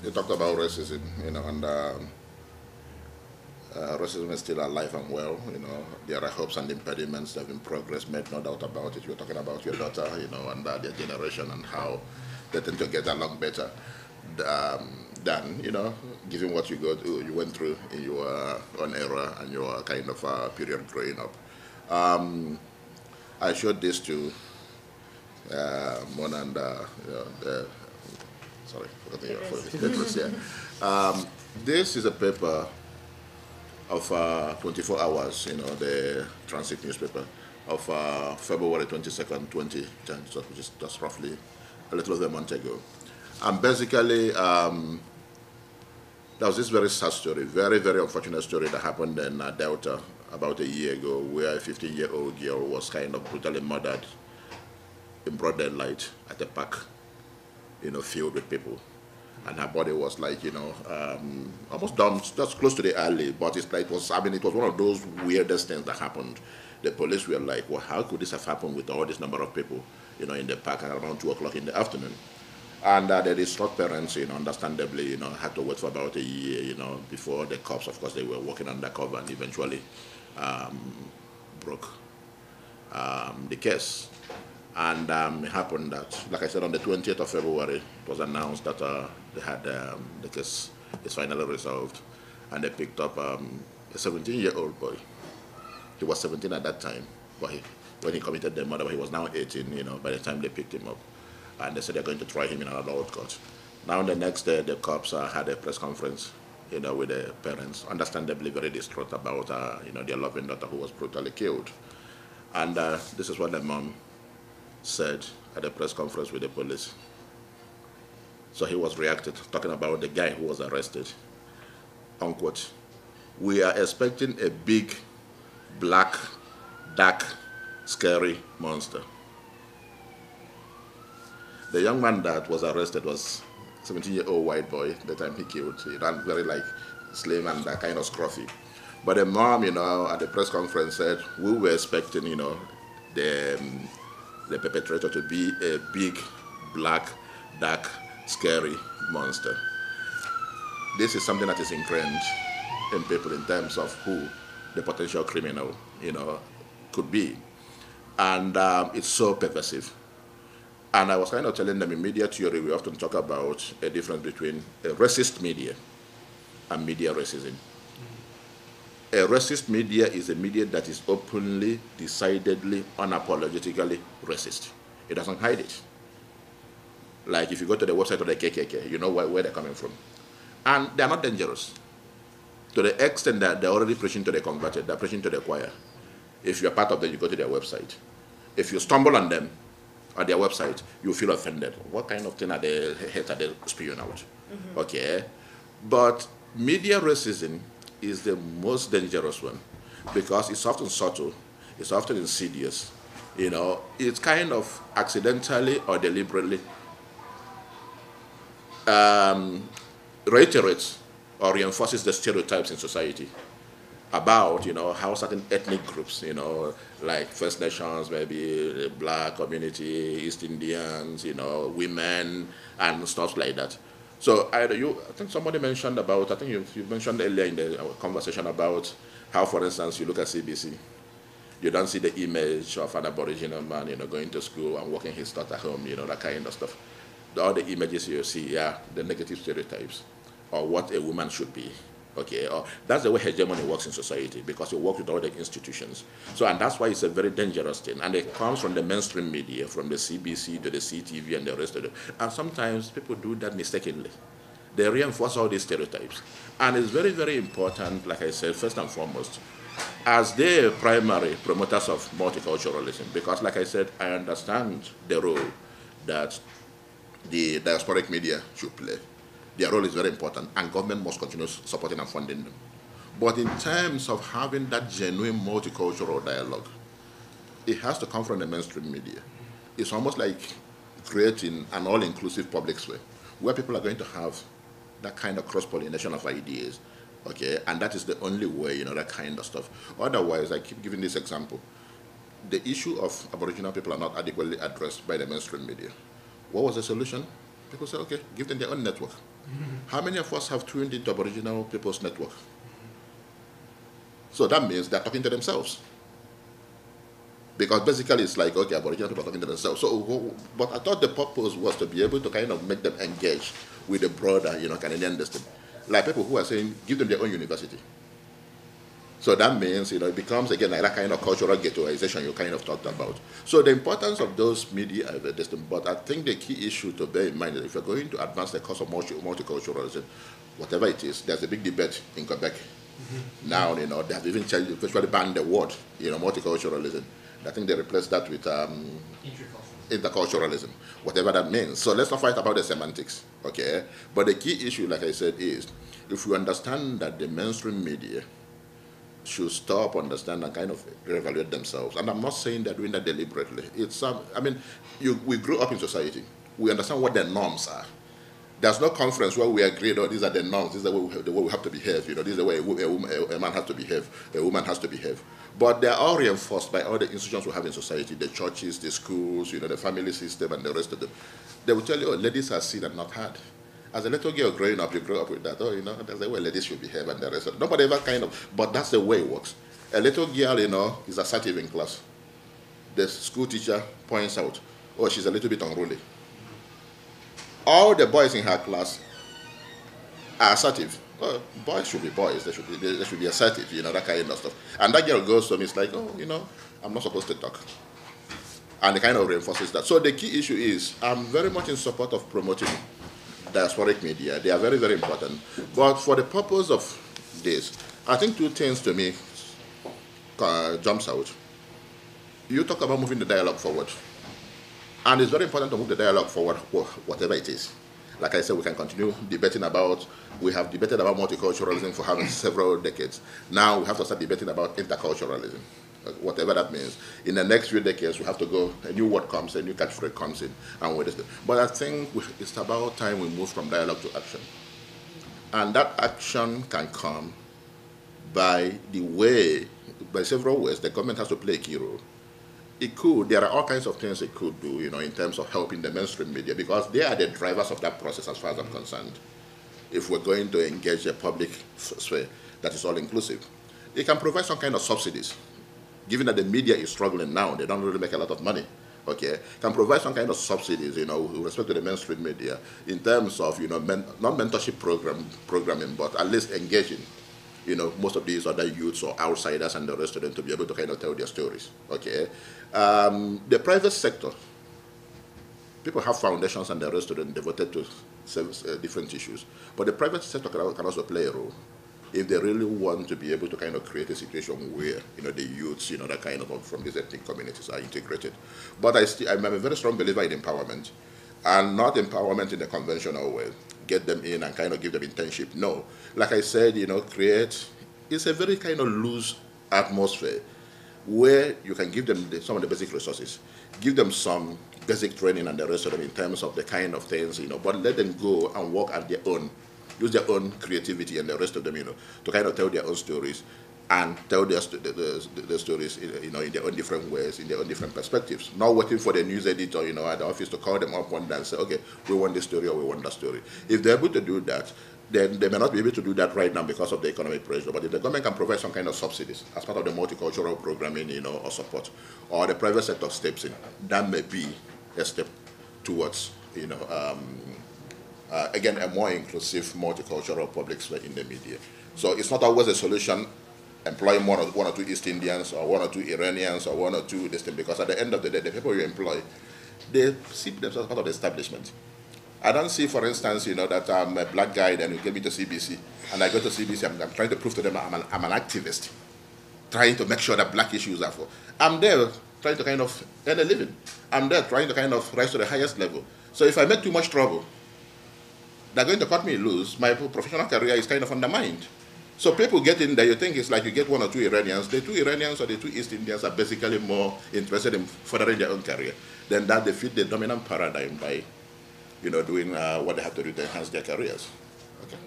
You talked about racism, and racism is still alive and well. There are hopes and impediments. There have been progress made, no doubt about it. You're talking about your daughter, and their generation and how they tend to get along better than, given what you went through in your own era and your kind of period growing up. Um, I showed this to Mona and sorry, forgetting your papers here. This is a paper of 24 hours, the Transit newspaper of February 22nd, 2010, so which is just roughly a little over a month ago. And basically, there was this very sad story, very, very unfortunate story that happened in Delta about a year ago, where a 15-year-old girl was kind of brutally murdered in broad daylight at a park, filled with people. And her body was like, almost dumped, just close to the alley. But it was one of those weirdest things that happened. The police were like, well, how could this have happened with all this number of people, in the park at around 2 o'clock in the afternoon? And the distraught parents, understandably, had to wait for about a year, before the cops, of course, they were working undercover and eventually broke the case. And it happened that, like I said, on the 20th of February, it was announced that they had the case is finally resolved, and they picked up a 17-year-old boy. He was 17 at that time, but when he committed the murder, he was now 18. By the time they picked him up, and they said they're going to try him in an adult court. Now, the next day, the cops had a press conference, with the parents, understandably very distraught about, their loving daughter who was brutally killed. And this is what the mom said at a press conference with the police. So he was reacted, talking about the guy who was arrested. Unquote. We are expecting a big, black, dark, scary monster. The young man that was arrested was a 17-year-old white boy the time he killed. He ran very slim and kind of scruffy. But the mom, at the press conference said, we were expecting, the perpetrator to be a big, black, dark, scary monster. This is something that is ingrained in people in terms of who the potential criminal, could be. And it's so pervasive. And I was kind of telling them in media theory, we often talk about a difference between a racist media and media racism. A racist media is a media that is openly, decidedly, unapologetically racist. It doesn't hide it. Like if you go to the website of the KKK, you know where they're coming from. And they're not dangerous. To the extent that they're already preaching to the converted, they're preaching to the choir. If you're part of them, you go to their website. If you stumble on them, on their website, you feel offended. What kind of thing are they spewing out? Mm-hmm. Okay. But media racism is the most dangerous one because it's often subtle, it's often insidious. It's kind of accidentally or deliberately reiterates or reinforces the stereotypes in society about, how certain ethnic groups, like First Nations, maybe the Black community, East Indians, women, and stuff like that. So I think somebody mentioned about, I think you mentioned earlier in the conversation about how, for instance, you look at CBC, you don't see the image of an Aboriginal man, going to school and walking his daughter home, that kind of stuff. All the images you see, the negative stereotypes, or what a woman should be. Okay, or that's the way hegemony works in society because it works with all the institutions. So, and that's why it's a very dangerous thing. And it comes from the mainstream media, from the CBC to the CTV and the rest of it. And sometimes people do that mistakenly. They reinforce all these stereotypes. And it's very, very important, like I said, first and foremost, as the primary promoters of multiculturalism, because like I said, I understand the role that the diasporic media should play. Their role is very important, and government must continue supporting and funding them. But in terms of having that genuine multicultural dialogue, it has to come from the mainstream media. It's almost like creating an all-inclusive public sphere where people are going to have that kind of cross-pollination of ideas, okay? And that is the only way, that kind of stuff. Otherwise, I keep giving this example. The issue of Aboriginal people are not adequately addressed by the mainstream media. What was the solution? People say, okay, give them their own network. How many of us have tuned into Aboriginal People's Network? So that means they're talking to themselves. Because basically it's like, okay, Aboriginal people are talking to themselves. So, but I thought the purpose was to be able to kind of make them engage with the broader, Canadian destiny. Like people who are saying, give them their own university. So that means, it becomes, again, like that kind of cultural ghettoization you kind of talked about. So the importance of those media, but I think the key issue to bear in mind is if you're going to advance the cause of multiculturalism, whatever it is, there's a big debate in Quebec. Now, they have even virtually banned the word, multiculturalism. I think they replaced that with interculturalism, whatever that means. So let's not fight about the semantics, okay? But the key issue, like I said, is if we understand that the mainstream media should stop, understand, and kind of reevaluate themselves. And I'm not saying they're doing that deliberately. It's we grew up in society. We understand what the norms are. There's no conference where we agree, these are the norms, this is the way we have to behave, this is the way a man has to behave, a woman has to behave. But they're all reinforced by all the institutions we have in society, the churches, the schools, the family system, and the rest of them. They will tell you, ladies are seen and not heard. As a little girl growing up, you grow up with that, that's the way ladies should behave and the rest of them. Nobody ever but that's the way it works. A little girl, is assertive in class. The school teacher points out, she's a little bit unruly. All the boys in her class are assertive. Well, boys should be boys. They should be assertive, that kind of stuff. And that girl goes to me, it's like, I'm not supposed to talk. And it kind of reinforces that. So the key issue is, I'm very much in support of promoting diasporic media. They are very, very important. But for the purpose of this, I think two things to me jumps out. You talk about moving the dialogue forward. And it's very important to move the dialogue forward, whatever it is. Like I said, we can continue debating we have debated about multiculturalism for having several decades. Now we have to start debating about interculturalism, whatever that means. In the next few decades, we have to go, a new word comes, a new catchphrase comes in, and what is it? But I think it's about time we move from dialogue to action. And that action can come by several ways. The government has to play a key role. There are all kinds of things it could do, in terms of helping the mainstream media, because they are the drivers of that process as far as I'm concerned. If we're going to engage a public sphere that is all-inclusive, it can provide some kind of subsidies. Given that the media is struggling now, they don't really make a lot of money, okay? Can provide some kind of subsidies, with respect to the mainstream media, in terms of, not mentorship programming, but at least engaging most of these other youths or outsiders and the rest of them to be able to kind of tell their stories, okay? The private sector, people have foundations and the rest of them devoted to different issues, but the private sector can also play a role if they really want to be able to kind of create a situation where, the youths, that kind of from these ethnic communities are integrated. But I'm a very strong believer in empowerment, and not empowerment in the conventional way. Get them in and kind of give them internship. No. Like I said, it's a very kind of loose atmosphere where you can give them some of the basic resources, give them some basic training and the rest of them in terms of the kind of things, but let them go and work at their own, use their own creativity and the rest of them, to kind of tell their own stories and tell their stories, in their own different ways, in their own different perspectives. Not waiting for the news editor, at the office to call them up one day and say, okay, we want this story or we want that story. If they're able to do that, then they may not be able to do that right now because of the economic pressure. But if the government can provide some kind of subsidies as part of the multicultural programming, or support, or the private sector steps in, that may be a step towards, again, a more inclusive multicultural public sphere in the media. So it's not always a solution employing one or two East Indians or one or two Iranians or one or two this thing, because at the end of the day, the people you employ, they see themselves as part of the establishment. I don't see, for instance, that I'm a black guy, then you get me to CBC, and I go to CBC, I'm trying to prove to them I'm an activist, trying to make sure that black issues are for. I'm there trying to kind of earn a living. I'm there trying to kind of rise to the highest level. So if I make too much trouble, they're going to cut me loose. My professional career is kind of undermined. So people get in there, you think it's like you get one or two Iranians. The two Iranians or the two East Indians are basically more interested in furthering their own career than that they fit the dominant paradigm by, doing what they have to do to enhance their careers. Okay.